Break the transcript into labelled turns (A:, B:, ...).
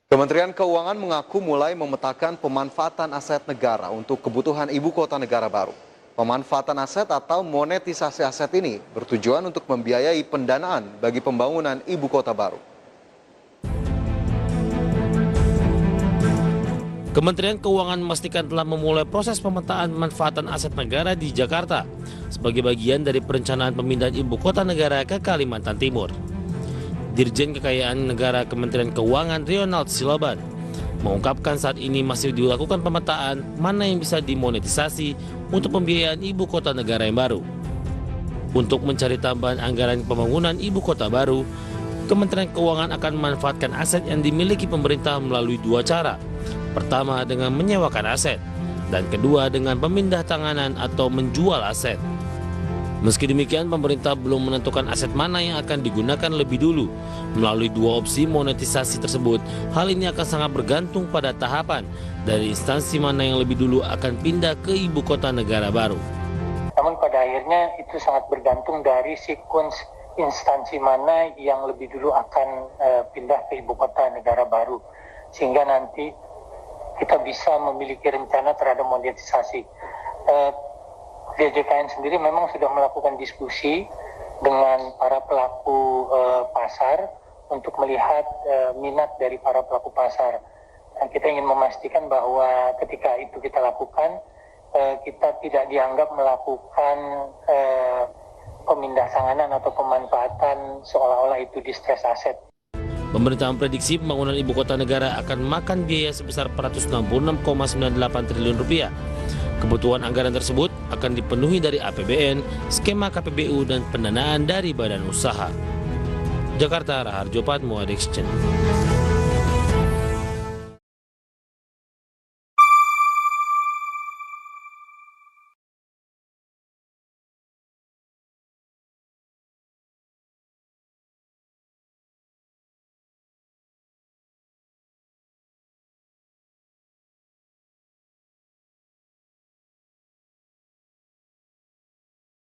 A: Kementerian Keuangan mengaku mulai memetakan pemanfaatan aset negara untuk kebutuhan ibu kota negara baru. Pemanfaatan aset atau monetisasi aset ini bertujuan untuk membiayai pendanaan bagi pembangunan ibu kota baru.
B: Kementerian Keuangan memastikan telah memulai proses pemetaan pemanfaatan aset negara di Jakarta sebagai bagian dari perencanaan pemindahan ibu kota negara ke Kalimantan Timur. Dirjen Kekayaan Negara Kementerian Keuangan Ronald Silaban mengungkapkan saat ini masih dilakukan pemetaan mana yang bisa dimonetisasi untuk pembiayaan ibu kota negara yang baru. Untuk mencari tambahan anggaran pembangunan ibu kota baru, Kementerian Keuangan akan memanfaatkan aset yang dimiliki pemerintah melalui dua cara. Pertama dengan menyewakan aset, dan kedua dengan pemindah tanganan atau menjual aset. Meski demikian, pemerintah belum menentukan aset mana yang akan digunakan lebih dulu. Melalui dua opsi monetisasi tersebut, hal ini akan sangat bergantung pada tahapan dari instansi mana yang lebih dulu akan pindah ke ibu kota negara baru.
C: Namun pada akhirnya itu sangat bergantung dari sekuens instansi mana yang lebih dulu akan pindah ke ibu kota negara baru. Sehingga nanti kita bisa memiliki rencana terhadap monetisasi. DJKN sendiri memang sudah melakukan diskusi dengan para pelaku pasar untuk melihat minat dari para pelaku pasar. Dan kita ingin memastikan bahwa ketika itu kita lakukan, kita tidak dianggap melakukan pemindah tanganan atau pemanfaatan seolah-olah itu distress asset.
B: Pemerintah memprediksi pembangunan ibu kota negara akan makan biaya sebesar 466,98 triliun rupiah. Kebutuhan anggaran tersebut akan dipenuhi dari APBN, skema KPBU, dan pendanaan dari badan usaha. Jakarta, Raharjo Patmo, Adexchen.